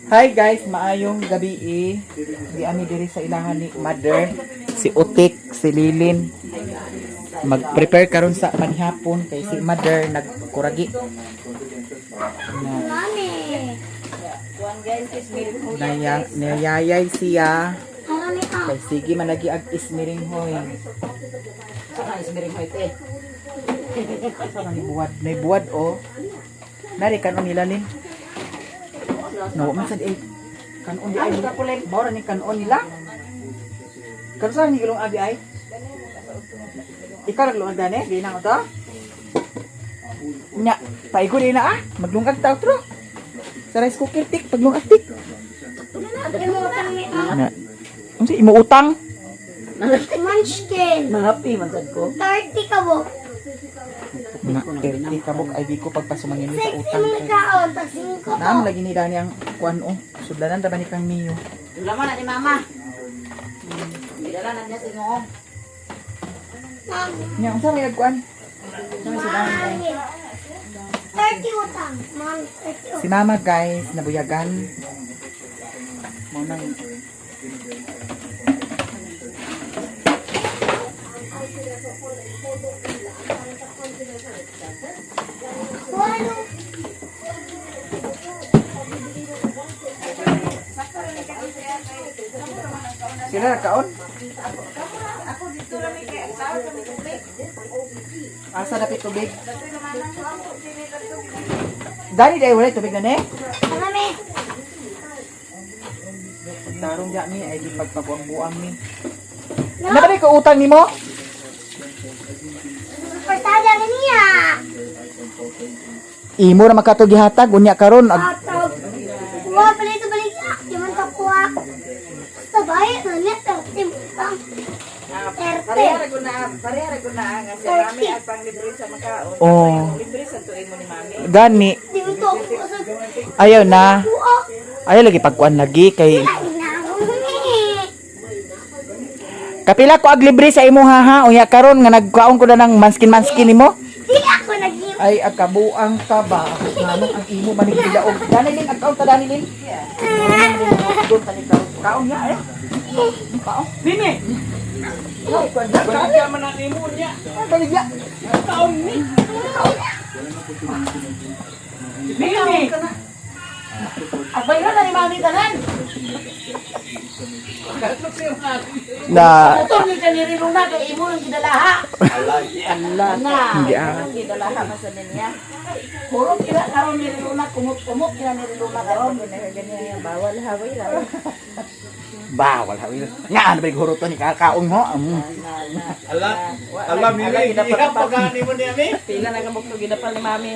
Hi guys, maayong gabi Di ami diri sa ilahan ni Mother, si Utik, si Lilin. Mag-prepare karon sa panhapon kay si Mother nagkuragi. Mami. Nayayay siya. Marami ka. Kay sige managi ag ismiring hoy. Saan ismiring mo ito eh? Sa ni buwad, nay buwad oh. Nari kanon nila Lin. No, man sad kanon di ay mao ni kanon nila. Karon sa ni gulong abi ay. Ikaw naglungag dani, di na ko to. Nya, paigo din na maglungag ta outro. Sa rice cooker tik, paglungag tik. Na. Unsa imo utang? Munchkin. Mangapi man sad ko. 30 ka bo. Na, 30 kabok ay di ko pagpasumangin sa 6 utang imong ko. kaon. Pag 5 ko. Naam lagi ni Dani ang kuan oh. Sudlanan ta ba ni kang Mio? Laman na ni mama. Bidala na niya sa ingong. Nya unsa may nagkuan? 30 utang. Mami, 30 Si Mama guys, nabuyagan. Mo nang Walo. sila kaon. Asa dapat tubig? Dani dai wala tubig na ne? Marami. Tarong ja mi ay di pagpabuang-buang mi. Nakabay ko utang nimo? Pasada ka niya. Imo na makatog gihatag unya karon Atog. Wa balik niya. Di man ta kuha. Basta bayad na niya. 30 utang. Parehara ko na nga siya mami at pang libre sa makaon. Oh, Libre sa tuig mo ni mami. gani Di mo to ako sa ayaw na. kuha. Ayaw lagi pagkuan lagi kay Ay, naumi. kapila ko ag libre sa imo ha. Unya karon nga nagkaon ko na ng manskin nimo. Di ako nag-iwan. Ay agkabuang ka ba? Nganong ang imo manigbilaog. Dani din agkaon ta dani din. Doon ta ni kaon ya eh. Kaon. Bimi. Ay, kuan ya. Kaya man ang imo niya. Baligya. Taon ni. Bili. Abay na ni mami tanan. Na Ito ni kanirino na kay imo nang gidalaha. Allah. Na. Hindi Ang gidalaha masanin niya. Puro kila karon ni Luna kumot-kumot kila ni Luna karon ganyan bawal haway lang. Bawal hawil. Nga ano ba guro to ni kakaon mo? Ala mili dapat pagani mo ni ami. Pila na gamok to gidapal ni mami.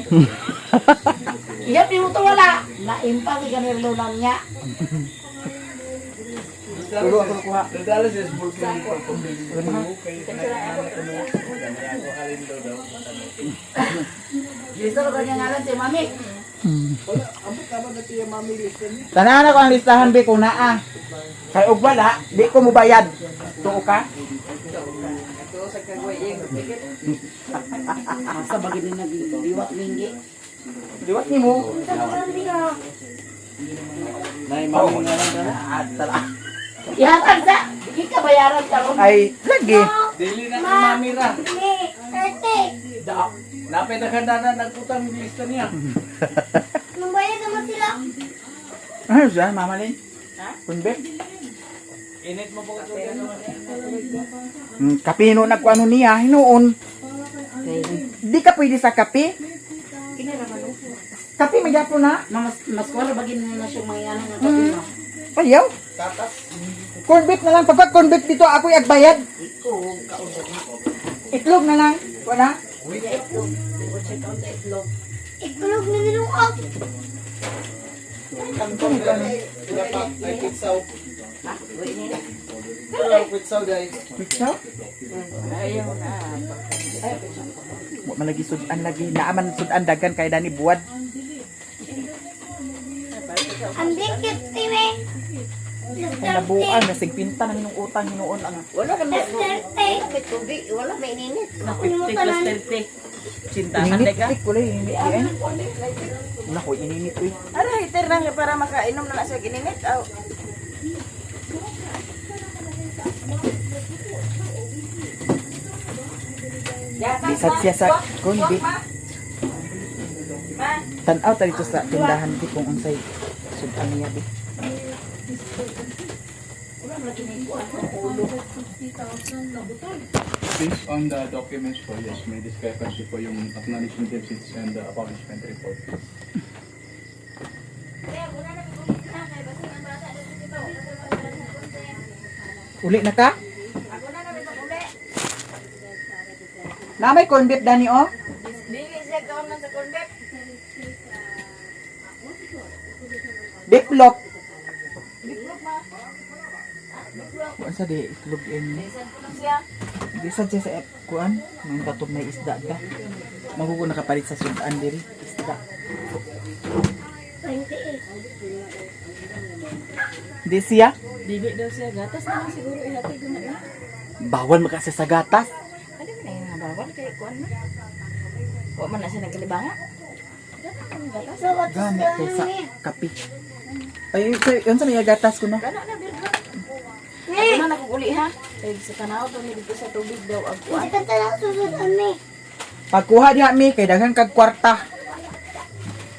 Iya di mo to wala. Naimpa ni kanirino niya. Tulo ako kuha. Listo ko kanya ngalan si mami. Tanan ako ang listahan bi kung naa. Kay og wala, di ko mo bayad. Tuo ka? Ito sa kagway Asa bagay din nagliwat linggi. Liwat nimo. Nay, mami nga lang na. Tala. Ihatag sa. Di ka bayaran karon. Ay, lagi. Dili na ang mami ra. 30. Napay na kanda na nagputang yung lista niya. Nung bayad naman sila. Ano siya, Mama Lin? Ha? Kunbe? Init mo po ito. Kapino nagkuano niya, hinuon. Di ka pwede sa kape? Kape may gapo na. Mas wala bagay na siyang mangyayari ng kapino. Ayaw. Corn beef na lang. Pagka corn beef dito, ako'y agbayad. Itlog na lang. Wala. Ikulog na nilungkot. Ay, pitsaw. Pitsaw, guys. Pizza? Ayaw na. Wa malagi sudan lagi. Naaman sudan dagan kay Dani buwad. Ang dikit, Time. Kay nabuan, nasing pinta na minong utang hinuon ang Wala ka na. Duterte. May tubig. Wala may ininit. Ako ni mo tanan. Sintahan Ininit, ka. tik, wala ininit. Wala ko, ininit, uy. Ara, heater lang para makainom na siya gininit. Aw. Bisag siya sa kundi. Tanaw ta dito sa tindahan di kung unsay sudan niya di. Based on the documents po, yes, may discrepancy po yung acknowledgement receipts and the accomplishment report. Uli na ka? Na may corn beef dani oh. Dili siya kaon man sa cornbread. Beef loaf. Kuan sa di itlog in. Siya. Di sa sa kuan, nang katog may isda ka. Magugo nakapalit sa sudan diri isda. 28. Di siya Dili daw siya gatas na siguro ihatid na na. bawal makasa sa gatas. Ano na yung bawal kay kuan na. Wa man na siya nagalibanga. So, what's Gani kay sa the kape. Ay, yun sa may gatas ko no. Kana na birgo. Ako na nakuguli ha. Kay sa tanaw to ni dito sa tubig daw ang kuan. Hindi ka talaga susunod ni. Pagkuha diha mi kay daghan kag kwarta.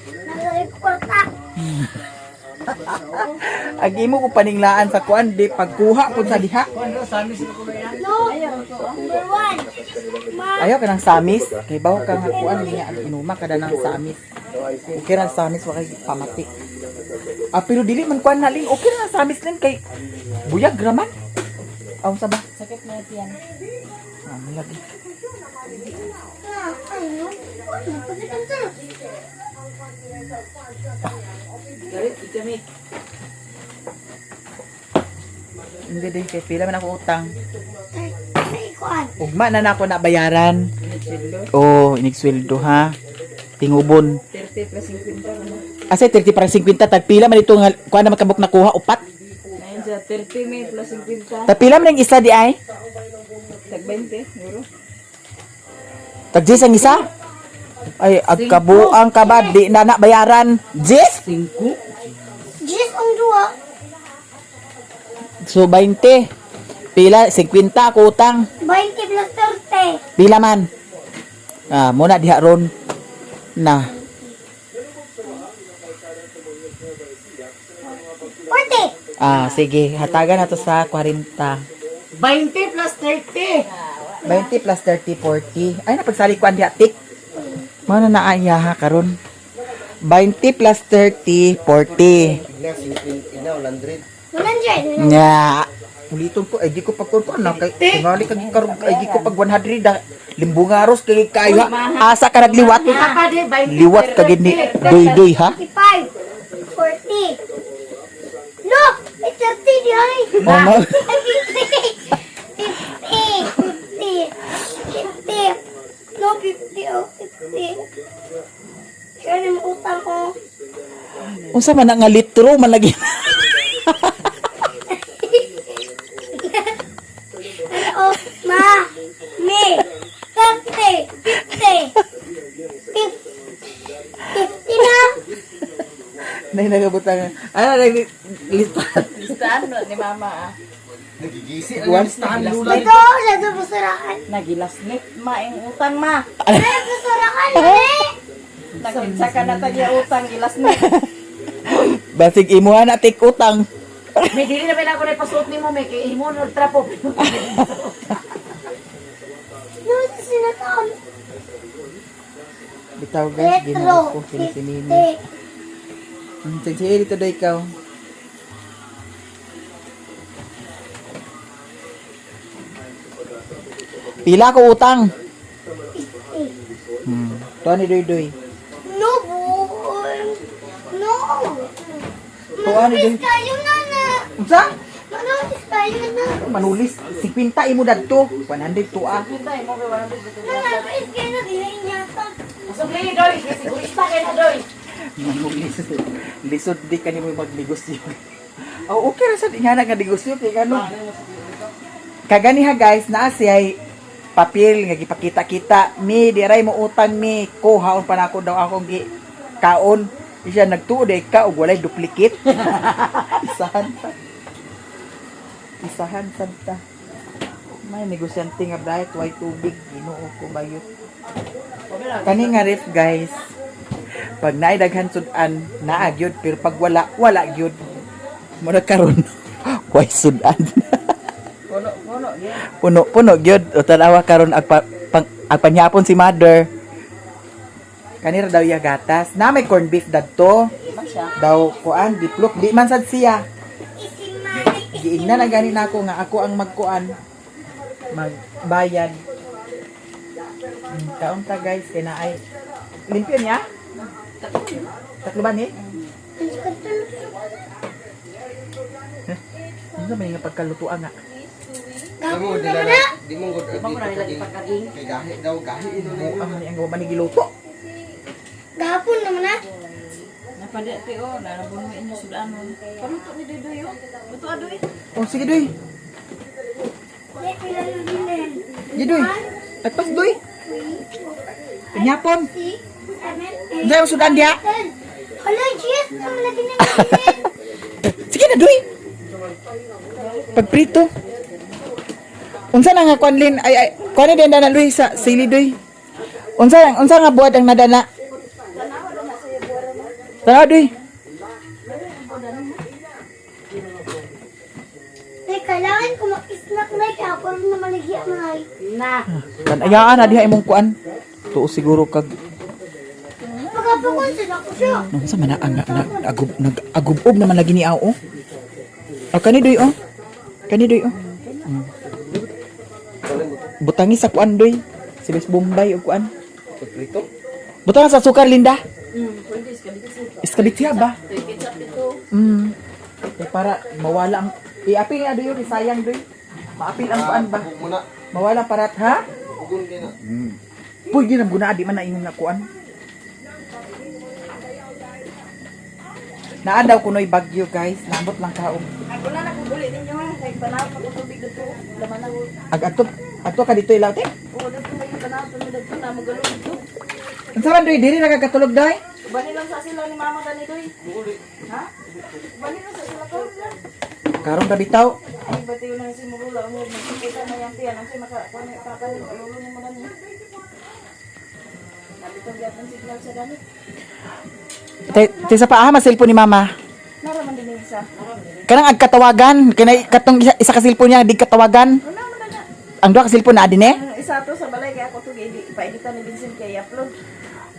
Nagay ko kwarta. Agi mo ko paninglaan sa kuan di pagkuha pud sa diha. No. Number 1. Ma. Ayaw ka ng samis. Kay bawo ka nga kuan niya ang inuma kada ng samis. Okay ra samis wa kay pamati. Ah pero dili man kuan na ling okay ra samis ning kay buyag raman. Aw sa ba? Sakit na yan. Ah lagi. Ano? Ano? Pagkitan sa. Galit ikami. Hindi din kay pila man ako utang. Ay, kuan. Ugma na nako na bayaran. Oh, inigsweldo ha. Tingubon. 30 plus 50 Asa 30 para 50 tagpila man ito nga kuan na makabuk nakuha upat. Ayun siya, 30 may plus 50. Tagpila man ang isa di ay? Tag 20, euro. Tagjis ang isa? Ay, agkabuang ka ba? Di na bayaran. Jis? 5. Jis ang duwa. So, 20. Pila? 50 ako utang. 20 plus 30. Pila man? Ah, muna diha ron. Na. 40. Ah, sige. Hatagan na to sa 40. 20 plus 30. 20 plus 30, 40. Ay, napagsali ko ang diha, tik. Mana na ayaha karon. 20 plus 30, 40. 100. Nya. Uliton ko, ay di ko pagkuhan na kay tingali kag karon ay di ko pag 100 da limbungaros kay kayo asa ka nagliwat. Liwat ka gid ni doy ha. 55. 40. Look! May 30 di ay. Oh, no. 50. 50. No, 50. Oh, 50. Kaya naman utang ko. Unsa man nga litro man lagi. Oh, ma. Me. 30. 50. 50 na. Nay nagabutang. Ano listahan. Listahan no, ni mama ah. Ito, sa busurakan. Nagilasnit maing utang ma. Ay, busurakan eh. Nagkinsa ka na tagya utang gilasnit. Basig imuha na tik utang. May dili na pala ko na ipasuot ni mo may kay imo no trapo. No, sinataon. Bitaw guys, Retro. ginawa ko sini-sinini. 50. Sige dito daw ikaw. Pila ko utang. To ni doy. No, boy. No. Tuwa ni doy. Manulis kayo na na. Unsa? Manulis kayo na. Manulis 50 imo dadto. 100 tuwa. Hintay mo kay wala dito. Manulis kayo na. Dihain yata. Sugli doy, sigurista kay na doy. Manulis. Lisod di kanimo magnegosyo. Oh, okay ra sad nga nga negosyo kay gano. Kagani ha guys, naa siya papel nga gipakita-kita mi diray mo utang mi kuhaon pa nako daw akong gi kaon siya nagtuod ka og walay duplicate. Isahan santa may negosyante nga diet way tubig Ginoo ko bayot kani nga ref guys pag naay daghan sudan naa gyud pero pag wala gyud mo na karon way sudan. Puno gyud o tanawa karon ag panyapon si mother kanira daw iya gatas na may corn beef dadto daw kuan diplok di man sad siya giingna na gani nako nga ako ang magkuan magbayad kaon ta guys kay naay limpyo niya tatlo ba ni ano ba nga pagkalutuan nga Gapon naman na. Di mo gud kay gahi daw gahi ino na ang ang manigiluto Gapon naman na. Napadi ate o, narabon mo inyo sudanon. Paluto ni Doy o. Luto adoy. oh sige doy May pila na din. di doy agpas doy panyapon 6, 7, 8, dai sudan dia 10. Hala, Jess, naman lagi na natin. sige na doy pagprito unsa na nga kwanlin ay kuan din na luy sa sili doy unsa nga buhat ang nadana tara doy May kailangan ko mag-snack na kaya ako rin na maligyan na ay. Na. kan ayaan na diha imong kuan tuo siguro kag Magapakon sila ko siya. unsa man ang nag-agubob naman lagi ni oh kani doy oh butangi sa kuan doy si Bes Bombay og kuan prito. butang sa sukar Linda Pwede, iskabit iskabit siya ba ketchup ito. eh, para mawala ang iapil nga doy sayang doy maapil ang kuan ba Bug mo na. mawala parat ha Bugon kay na. puy ginam guna di man na imong nakuan naa daw kunoy bagyo guys nabot lang kaog Ako na nakubuli ninyo ha. Nagpanaw pa ko tubig dito. Laman na ko. agto ka dito ilaw te Oo, dito may panaw pa nila dito na magalong dito. unsa man doy diri nagakatulog day Bani lang sa sila ni mama gani Doy. Ha? Bani lang sa sila ko. karong ka bitaw Ay, bati yun lang si Murula. Ang magkikita na yan tiyan. Ang siya makakanin. Alulo ni mo gani. Nabitong gyapon signal sa gani. te sa paa masilpo ni mama Naraman din yung isa. kanang agkatawagan kanay katong isa ka cellphone niya dig katawagan Wala mo na na. ang duha ka cellphone na adine Ang isa to sa balay kaya ako to pa-editan ni Vincent kaya i-upload.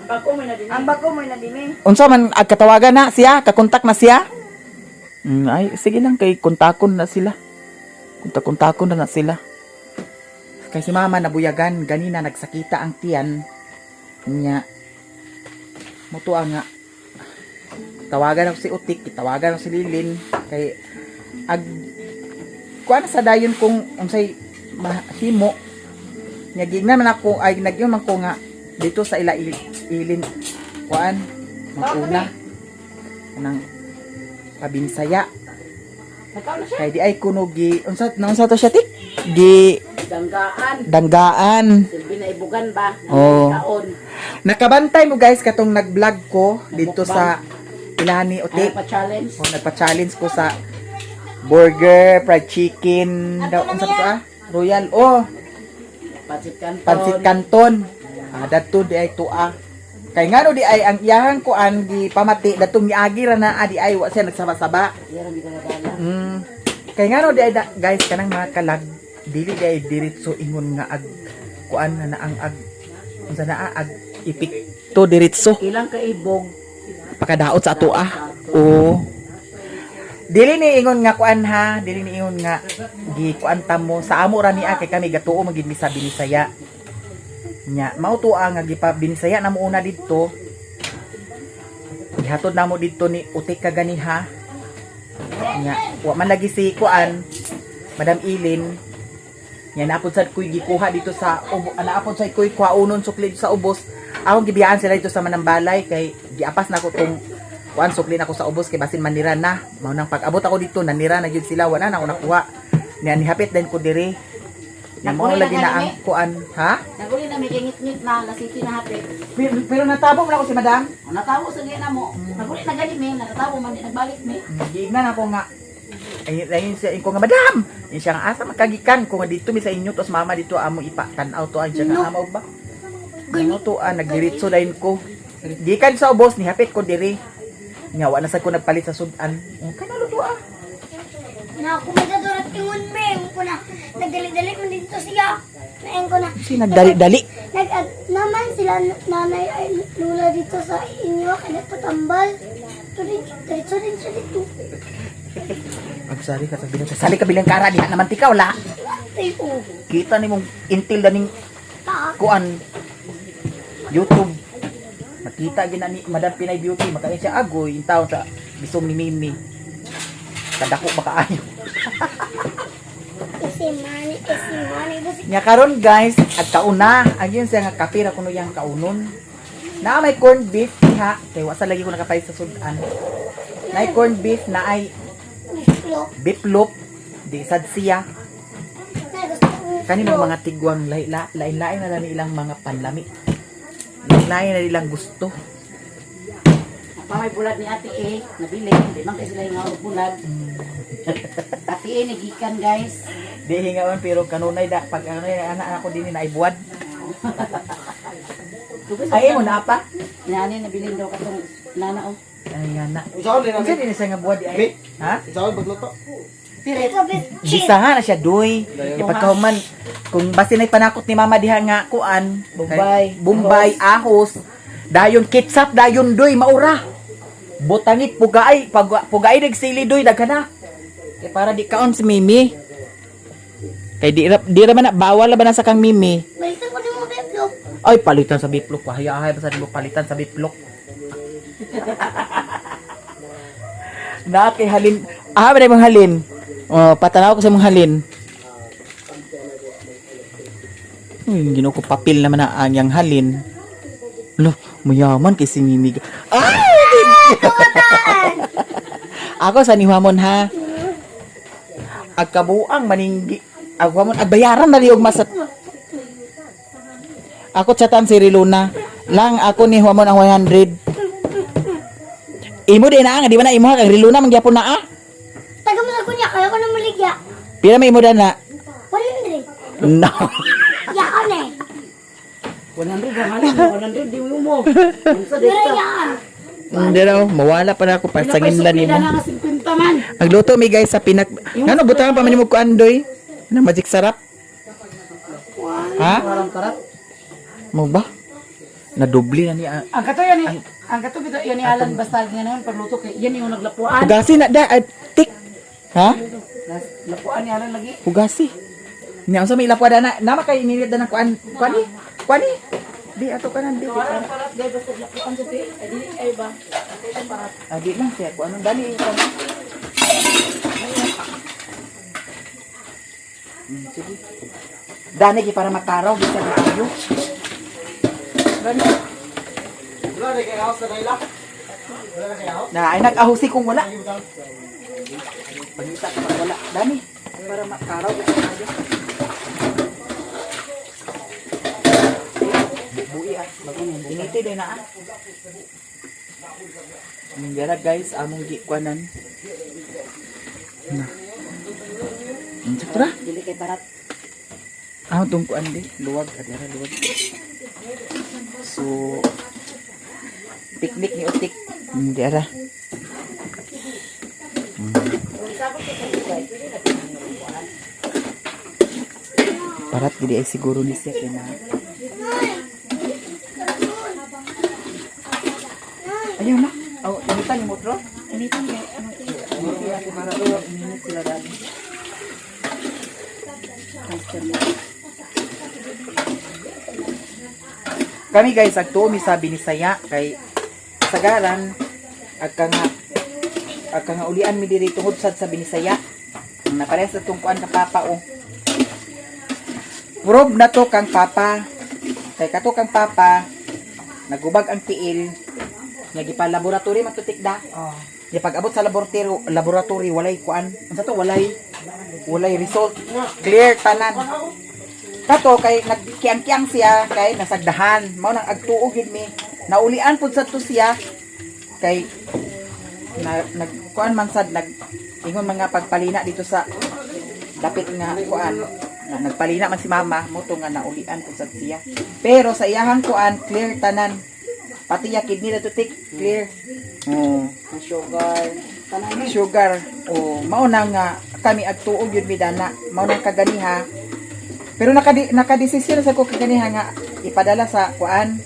Ang bako mo na din eh. unsa man agkatawagan na siya kakontak na siya ay sige lang kay kontakon na sila kontakon na sila kay si mama nabuyagan ganina nagsakita ang tiyan niya mutuwa nga tawagan ako si Utik tawagan ako si Lilin kay kuan sa dayon kung unsay mahimo nya gignan man ako ay nagyon man ko nga dito sa ilin kuan maguna nang pabinsaya kay di ay kuno gi unsa to siya tik gi danggaan Silbi na ibugan ba? Oh. Taon. nakabantay mo guys katong nag-vlog ko dito sa Ilani Utik Pa-challenge. nagpa-challenge ko sa burger, fried chicken, daw unsa to Royal Pancit Canton. Dadto di ay tua. Kay ngano di ay ang iyahang kuan gi pamati datong giagi ra na di ay wa siya nagsaba-saba. Kay ngano di ay guys kanang mga kalag dili di ay diretso ingon nga ag kuan na ang ag unsa na ag ipik to diretso Ilang ka ibog. pakadaot sa ato oo dili ni ingon nga kuan ha dili ni ingon nga gi kuan ta mo sa amo ra niya kay kami gatuo magid mi sa Binisaya nya mao tuwa nga gipa Binisaya na mo una didto ihatod na mo didto ni Utik ka ganiha nya wa man lagi si kuan Madam Ilin nya napod sad koy gikuha dito sa naapod sad koy kuhaunon sukli sa ubos akong gibiyaan sila dito sa Manambalay kay giapas na ko tong kuan sukli na ko sa ubos kay basin manira na mao nang pag-abot ako dito nanira na gyud sila wala na ako nakuha niya nihapit din ko diri Yan mo lagi na ang kuan, ha? Naguli na may kingit-ngit na lasiki na hati. Pero natabo mo na ko si madam. Natawo sa gina mo. Naguli na gani mi, natawo man di nagbalik mi. Giignan ako nga. Ayun siya ko nga madam. Yan siya nga asa makagikan ko nga dito mi sa inyo tos mama dito amo ipa tan-aw to ang siya nga amaw ba. Ano to nagdiritso dayon ko. Gikan sa ubos ni hapit ko diri. Nyawa na sa ko nagpalit sa sudan. Kanalo to Na ako magdadurat ingon me, ko na nagdali-dali man dito siya. Naeng ko na. Si nagdali-dali. Naman sila nanay ay lula dito sa inyo kaya patambal. Diretso din siya dito. Agsari ka sa bilang sali ka bilang kara diha naman tikaw la. Tayo. Kita ni mong intil daning Ta. kuan YouTube. Makita gina ni Madam Pinay Beauty makain siya agoy in taon sa bisong ni Mimi. Kadako ba kaayo? Kasi mani. Nya karon guys, at kauna, ayun siya nga kapira kuno yang kaunon. Na may corned beef ha, kay wasa lagi ko nakapay sa sudan. Na corned beef na ay beef loaf, di sad siya. Kanino mga tigwang lain-lain na lang ilang mga panlami. Lain na ilang gusto. Pamay bulat ni Ate E, nabili, di man kasi sila yung bulat. Ate E, nagikan guys. Di hingaon pero kanunay da pag ano anak ko din na ibuwad. Ay mo na pa. Inani nabili daw katong nana o. Ay na. Isaw din Kasi namin. din siya nga buwad di ay. Ha? Isaw pagluto. Pirit. Gisahan na siya doy. Ipagkahuman kung basi nay panakot ni mama diha nga kuan, Bombay, ahos. Dayon ketchup dayon doy maura. Botangit pugay, pugay nagsili doy dagana. Kay para di kaon si Mimi. Kay di ra man na bawal ba na sa kang Mimi. Balikan ko din mo beblog. Ay palitan sa biplok pa. Hayahay basta di mo palitan sa biplok. Na kay halin. Ba na mong halin. Oh, patanaw ko sa mong halin. Uy, gino ko papel naman na anyang halin. Lo, mayaman kay si Mimi. Ay! Ako sa niwamon ha. Agkabuang maninggi. Agwamon agbayaran na liog masat. Ako chatan si Riluna. Lang ako ni huamon ang 100. Imo din na nga di ba na imo kag Riluna mangyapon na ah. Taga mo sa kunya, kaya ko na maligya. Pila may imo na? 100. No. Ya ka na eh. 100 ang halin, 100 di mo. Unsa Pero dito? yan. Hindi raw, mawala pa na ako para sangin lang nimo. Pila na nga 50 man. Magluto mi guys sa pinak. Ano butangan pa man mo ko andoy? Na magic sarap. Ha? Parang karat. Mo ba? Nadubli na niya. Ang kato yan ni, ang kato bito yan ni Alan basta ngayon pagluto kay yan yung naglapuan. Hugasi na da tik. Ha? Lapuan ni Alan lagi. Hugasi. Nya unsa may ilapwa na nama kay inilid na ng kuan. Kuan ni. Di ato kanan di. Parang karat gay basta lapuan sa ti. Ay dili ay ba? Ay parat. Di lang siya kuan dali. Sige. Dani gi para mataraw bisa na tayo. Dani. Wala na kay house na Layla. Wala na kay house. Na ay nag-ahusi kung wala. Pagita ka pag wala. Dani. Para mataraw bisa na tayo. Buhi ah. Initi din na ah. Dira guys, among gikwanan. Na. Sakto ra. Dili kay parat. Ah, tungkuan di. Luwag. Adira luwag. So, piknik ni Utik. Dira. Parat gidi ay siguro ni siya kay na. Ayaw na. Oh, initan ni Motro? Initan kay ano. Initan ako para minit sila dali. Kami guys, agtuo mi sa Binisaya kay sagaran agka nga ulian mi diri tungod sad sa Binisaya. Ang napares sa tungkuan ka papa o. Prob na to kang papa. Kay kato kang papa nagubag ang tiil nga gipa-laboratory matutik da. Oh. Ya pag-abot sa laboratory walay kuan. Unsa to walay result. Clear tanan. Kato kay nagkiyang-kiyang siya kay nasagdahan. Mao nang agtuog yun mi. Naulian pud sa to siya kay nagkuan man sad ingon mga pagpalina dito sa dapit nga kuan. Nagpalina man si mama mo to nga naulian pud sad siya. Pero sa iyahang kuan clear tanan. Pati ya kidney na to tik clear. Oh, sugar. Oh, mao nang kami agtuog yun mi dana. Mao nang kaganiha. Pero nakadesisyon sa ko kaganiha nga ipadala sa kuan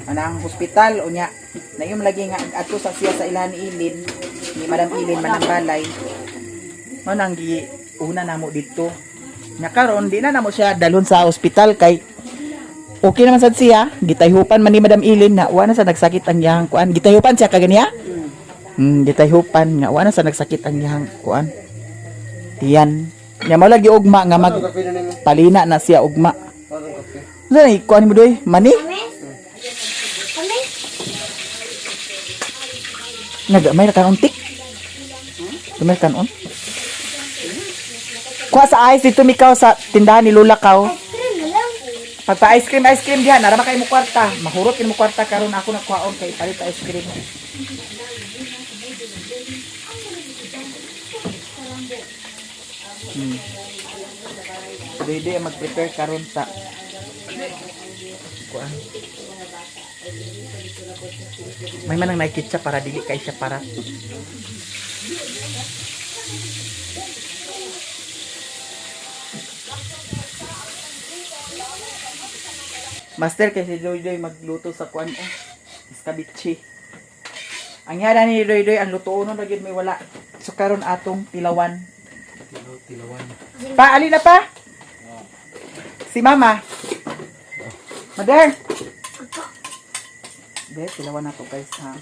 anang hospital unya na yung lagi nga ato sa siya sa ilahan ni Ilin ni Madam Ilin manang balay mo nang gi una namo dito nya karon di na namo siya dalon sa hospital kay okay naman sad siya gitayhupan man ni Madam Ilin na wa na sa nagsakit ang iyang kuan gitayhupan siya kaganiya gitayhupan nga wa na sa nagsakit ang iyang kuan tiyan nya mo lagi ugma nga magpalina na siya ugma sa ni kuan mo doy mani may kanon tik. May kanon. Kuha sa ice dito mikaw sa tindahan ni Lola Kaw. Cream na lang. Pagpa ice cream diha nara kay mo kwarta. Mahurot kin mo kwarta karon ako nagkuhaon kay palit ice cream. Dede mag-prepare karon sa kuan. May manang naikit siya para dili kay siya para. Master kasi Doy magluto sa kuan iskabichi. Ang yara ni Doy ang lutuon na gid may wala. So karon atong tilawan. Pa ali na pa. Si Mama. Mother. Deh, tilawan na to guys ha.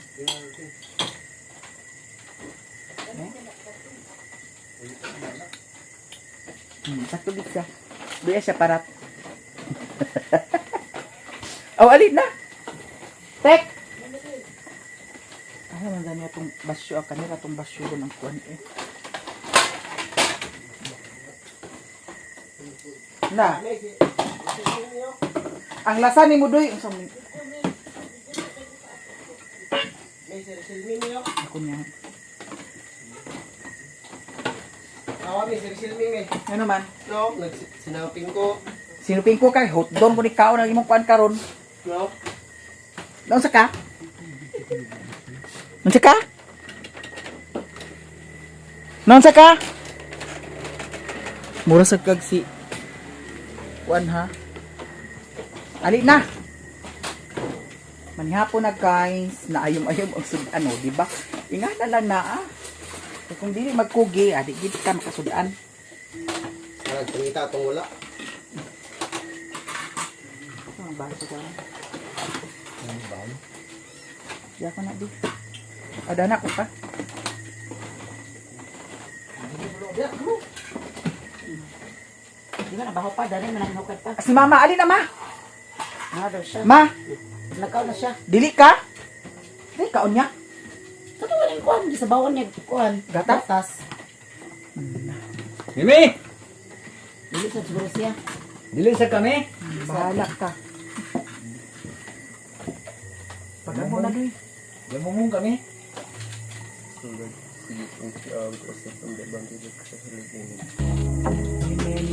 Sakto dit siya. Doya siya parat. Alin na. Tek. Ano man dani atong basyo kanila atong basyo ng kuan Na. Ang lasa ni Mudoy unsang ako niya. Ano man? No, sinaping ko. Sinuping ko kay hotdon ko ni kao na imong kuan karon. No. Naon sa ka? Naon sa ka? Naon sa ka? Mura sa kag si kuan ha. Ali na. Manihapon na guys, naayom-ayom ang sudan di ba? Ingatan lang na kung dili magkugi, di gid ka makasudan. Nagpangita tong wala. Ang baso ka. Ya ko na di. Ada na ko pa. Di ba nabaho pa? Dali man ang pa. Si Mama, ali na ma. Daw siya. Ma, Nakaw na siya. dili ka? Dili ka unya. Sa to walang kuan, sa bawon niya kuan. Gatas? Mimi! Dili sa siguro siya. Dili sa kami? Bahala ka. Pagka mo na doy. Lamumong kami?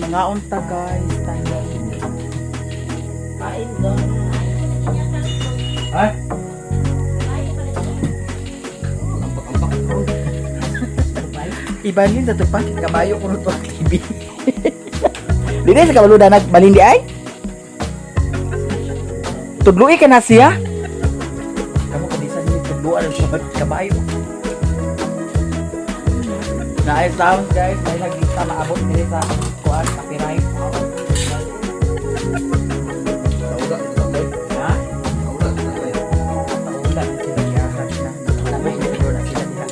Mga unta guys, tayo. Kain doon. Ha? Ibalin sa tupa, kabayo ko rin ang TV. Dili sa kabaludan nagbalindi ay? Tudlu'i ka na siya? Kamu kadisan ni tudluan sa kabayo. Nice sound guys, may nagita maabot nila sa kuan copyright. Ha? Naulan sila yahan na. May video na sila diha.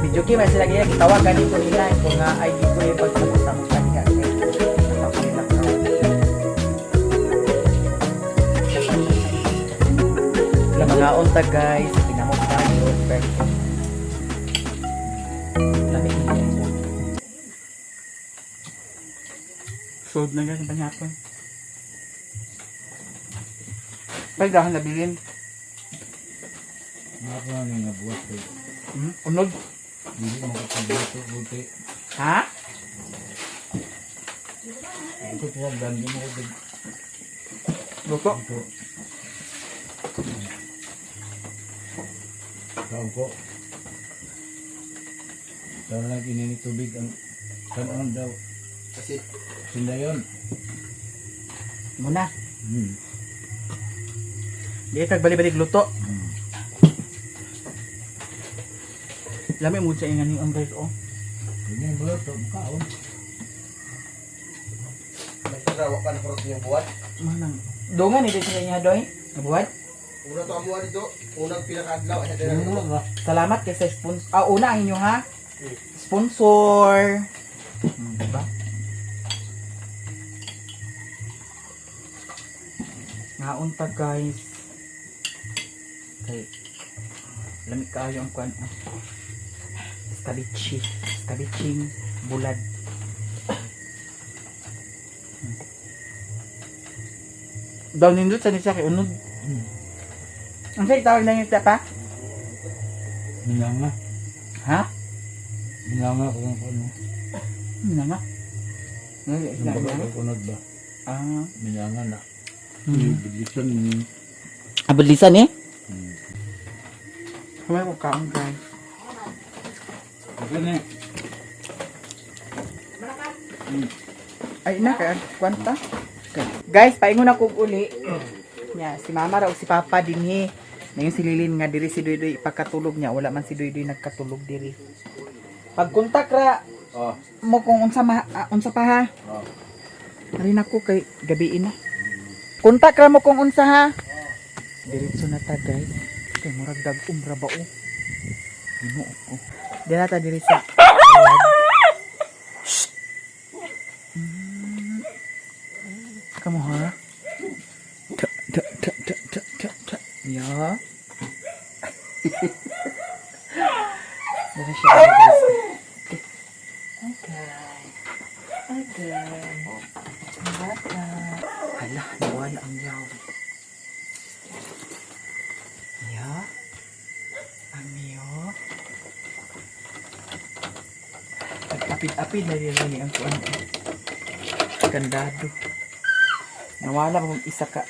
Video kay may sila gaya gitawag ganito nila kung nga ID ko yung pagpunta mo kanya. Sila mga unta guys, pinamok tayo. Perfect. Lamig na yun. Sud na guys, panghapon. Pagdahan na bilin. Ako na nga buhat ko. Unod. Hindi mo kapag-buto, buti. Ha? Ito po ang gandi mo ko. Luto. Ito. Tao ko. Tao lang ininig tubig ang kanon daw. Kasi, Sinda yun. Muna. Hmm. Di kag bali-balik luto. Hmm. Lami mo sa ingani ang guys oh. Hindi yung buhat, kaon. nagtarawa ka na kurot yung buwan. Manang. Dungan ito sa niya doy. Nabuhat. Una to ang buwan dito. Unang pinaka-adlaw. Ay, Ano dito. ba? Salamat kay sa sponsor. Una ang inyo ha. Sponsor. Diba? Naunta guys. Kay lamig kaayo ang kuan. Skabichi. Skabiching bulad. Daw nindot sa nisa kay unod. Ang sa'yo tawag na yung pa? Minanga. Ha? Minanga ko kung ano. Ano nga? Yung baga kunod ba? Ah. Minanga na. Yung bigisan ni. Abalisan eh? Hmm. Kamay ko kaong guys. Okay na. Ay na kaya kwanta. Okay. Guys, paingon ako uli. Nya si mama raw si papa dinhi. Na yung si Lilin nga diri si Doydoy ipakatulog niya, wala man si Doydoy nagkatulog diri. Pag kontak ra Oh. mo kung unsa unsa pa ha. Oh. Ari nako kay gabi na. Kontak ra mo kung unsa ha. Diretso na ta guys. Kay murag dag-om ra ba o. Ginoo ko. Dira ta diri sa kamu ha? Ta. Ya. Dito siya guys. Okay. Bata. Hala, nawala ang yaw. Ya. Amiyo. Nag-apid-apid na rin ang kuwan. Kandado. Nawala pa mong isa ka.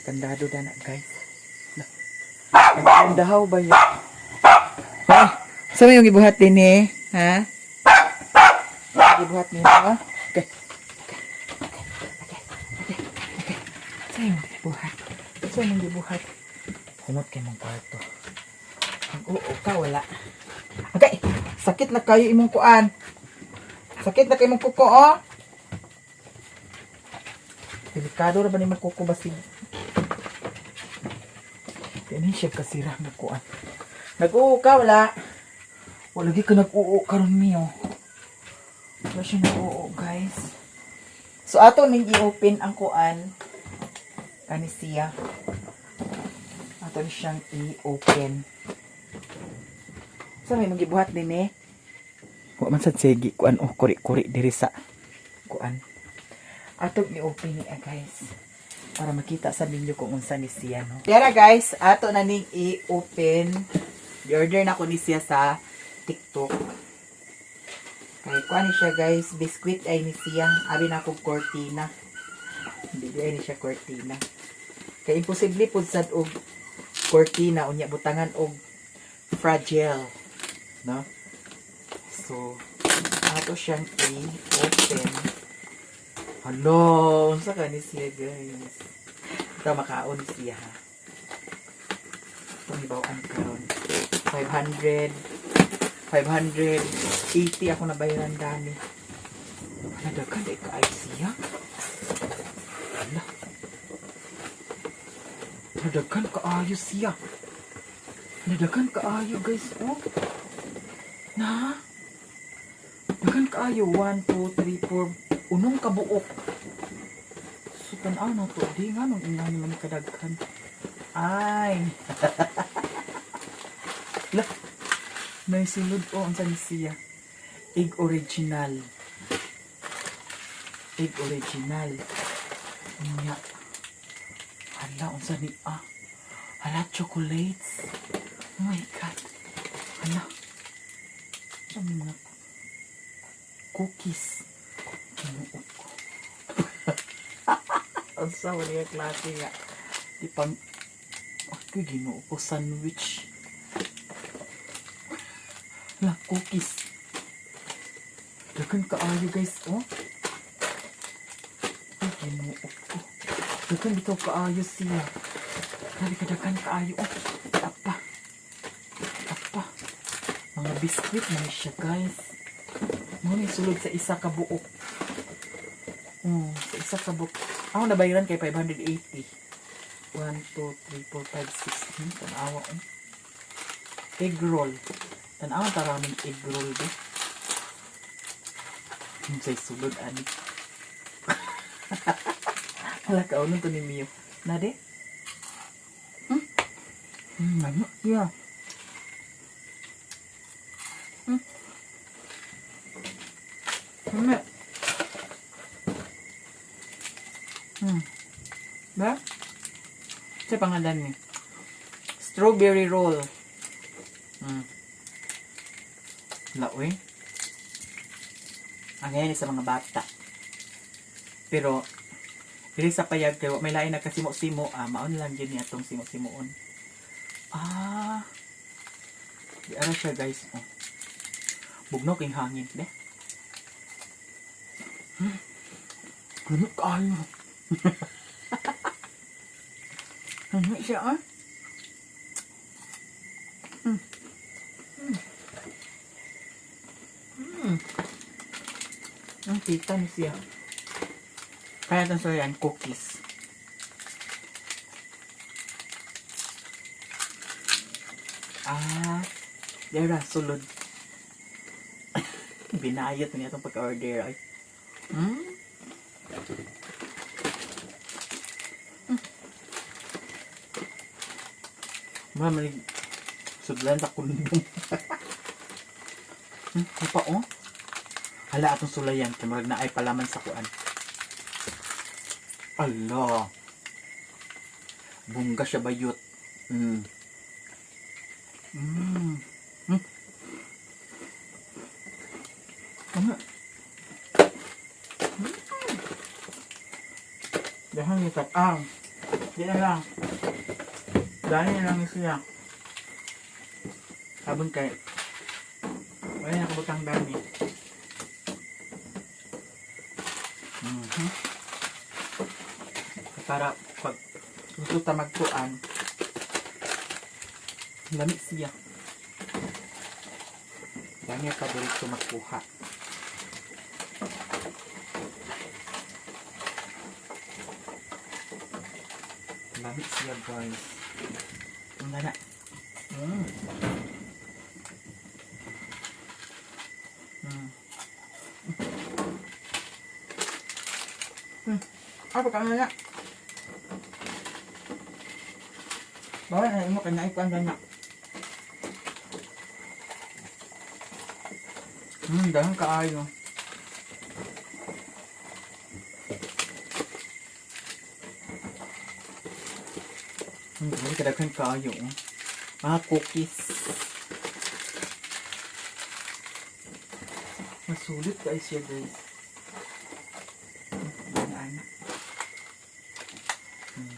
Kandado na na, guys. Nagkandahaw ba yun? Ha? Saan mo yung ibuhat din eh? Ha? Ibuhat niyo ha? Okay. Saan yung ibuhat? Saan yung ibuhat? Humot kayo mong kwarto. Ang ka, wala. Okay. Sakit na kayo imong kuan. Sakit na kayo imong kuko, oh. Delikado na ba ni mong kuko basig? Yan siya kasira na kuan. Nag-uo ka, wala. Wala lagi ka nag-uo karon niyo. Wala siya nag-uo, guys. So, ato ning i-open ang kuan. Kani siya. Ato ni siyang i-open. So, may magibuhat din eh. Huwag man sa segi, kuan o kuri-kuri diri sa kuan. Ato i-open niya, guys. Para makita sa ninyo kung unsa ni siya, no? Kaya guys, ato na ning i-open. I-order na ko ni siya sa TikTok. Kaya kuha ni siya guys, biskuit ay ni siya. Abi na akong cortina. Hindi ay ni siya cortina. Kaya imposible po sad og cortina. Unya butangan og fragile. No? So, ato siyang i-open. Hello! Unsa ka ni siya guys? Ito makaon siya ha. Itong ibawaan karon. 580 ako na bayaran dami. Nadagan ay kaay siya. Hala. Nadagan kaayo siya. Nadagan kaayo guys. Oh. Na. Dagan kaayo. 1, 2, 3, 4. Unong kabuok. So, tanaw na to. Di nga nung ingani man kadaghan. Ay. Lah. May sulod o. Ang saan siya? Egg original. Astig original. Nya. Hala, unsa ni Hala, chocolates. Oh my God. Hala. Ano may mga cookies. Kinuot ko. Ang sawa niya klase nga. Di pang... Okay, ginuot ko sandwich. Hala, cookies. Dagan kaayo guys, oh. Ay, ginuot ko. Dagan bitaw kaayo siya. Dagan kaayo, oh. Apa. Mga biskuit na siya guys. Muna sulod sa isa ka buok. Sa isa ka buok. Ako nabayaran kay 580. 1, 2, 3, 4, 5, 6. Tanawa ko. Egg roll. Tanawa taraming egg roll do. Sa'y sulod ani. Hala ka, unong to ni Mio. Nade? Ano? Yeah. Ano? Ba? Sa pangalan ni strawberry roll. Laoy. Ang yan sa mga bata. Pero dili sa payag kay may lain na kasimo-simo, maon lang yun ni atong simo-simoon. Di ara siya guys. Bugnaw king hangin, de. Ano kayo? Ano siya, Ang tita ni siya. Kaya ito sa yan, cookies. Dera, sulod. Binayot niya itong pagka-order ay. Mamalig sudlan sa kundong. Apa oh? Hala atong sulayan kay murag na ay palaman sa kuan. Allah. Bungga siya bayot. Ano? Dahan ni tatang. Di na lang. Dahil na lang siya. Sabon kay. Wala na kabutang dami. Para pag gusto ta magkuan, lamig siya. Dami ka dito magkuha. Lamig siya guys. Ang gana. Apa ka nga? Bawa na mo kanya ikuan gana. Dahan kaayo. Hindi kadaghan kaayo. Mga cookies. Masulit guys siya guys.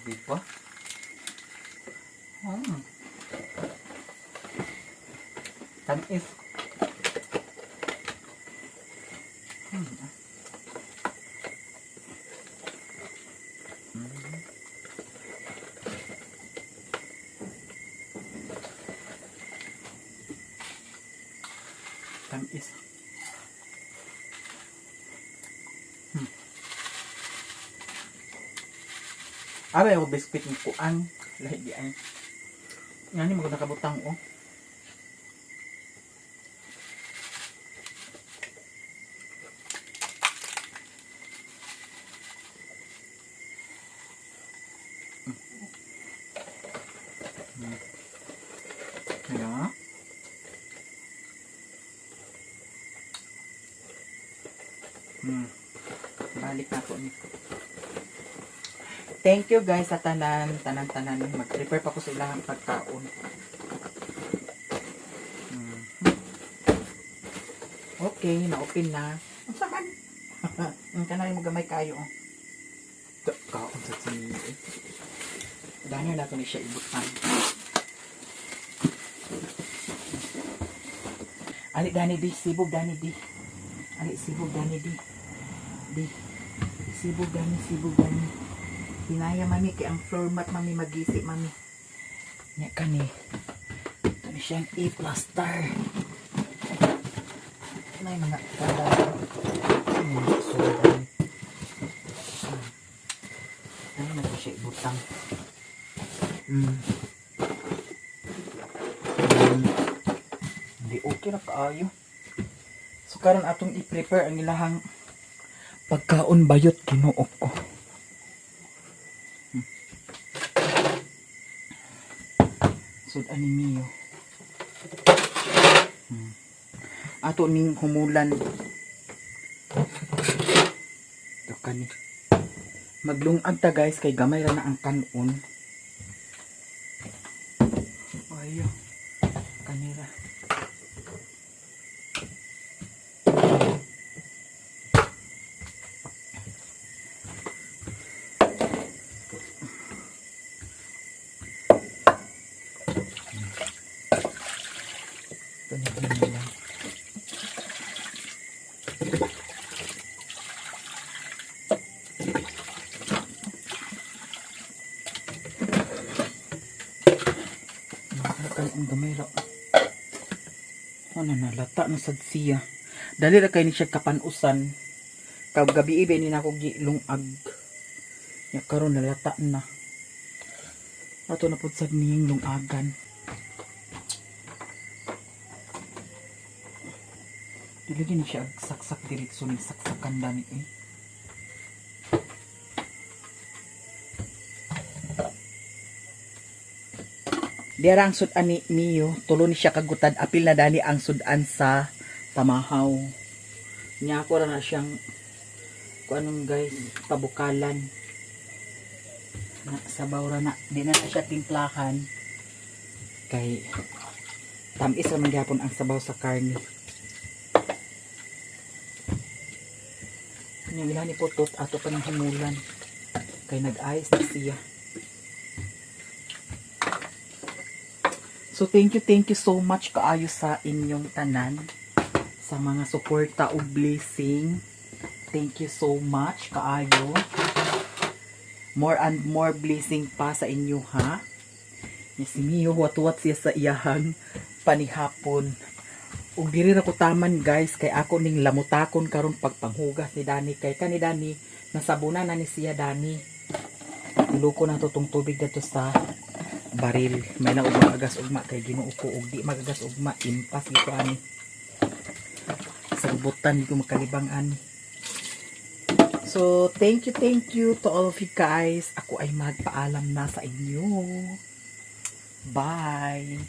Diba? Tamis. Tamis. Abay ako biskuit ng kuan. Lahi di ay. Nga ni maganda kabutang oh. Kaya. Bye. balik na ko nito. Thank you guys sa tanan. Mag-prepare pa ko sa ilang pagkaon. Okay, na-open na. Ang saman. Ang kanari mo gamay kayo. Oh. Kaon sa sini. Dahil na ito ni siya ibutan. Ali Dani di, sibog Dani di. Ali sibog Dani di. Di. Sibog Dani. Hinaya mami kay ang floor mat mami magisi mami. Nya kani. Ito ni siyang A-plaster. May mga kada. So Dani. Ano na ko siya ibutang. Hindi okay na kaayo. So karon atong i-prepare ang ilahang pagkaon bayot kinuok ko. Sud ani miyo. Ato ning humulan. Ito kani. Maglungag ta guys kay gamay ra na ang kanon. Ayo. Kanira. Ang gamay ra. Ano na lata na sad siya. Dali ra kay ni siya kapanusan. Kag gabi ibe ni nako gilungag. Ya karon nalata na. Ato na pud sad ning lungagan. Dili ni siya saksak diretso ni saksakan dani eh. Diara ang sudan ni Mio, tulo ni siya kagutad, apil na dani ang sudan sa tamahaw. Nya ako na siyang kuanong guys, pabukalan. Na sabaw ra na, di na siya timplahan. Kay tamis ra man gyapon ang sabaw sa karne. Nya ilan ni putot ato pa ng humulan. Kay nag-ayos na siya. So thank you so much kaayo sa inyong tanan, sa mga suporta o blessing. Thank you so much kaayo. More and more blessing pa sa inyo ha. Si Mio wat-wat siya sa iyahang panihapon. Ug diri ra ko taman guys kay ako ning lamutakon karon pagpanghugas ni Dani kay kani Dani nasabunan na ni siya Dani. Iluko na to tong tubig dito sa baril. May na ugma agas ugma kay Ginoo ko ug di magagas ugma impas gito ani. Sa butan di ko makalibang ani. So thank you to all of you guys. Ako ay magpaalam na sa inyo. Bye.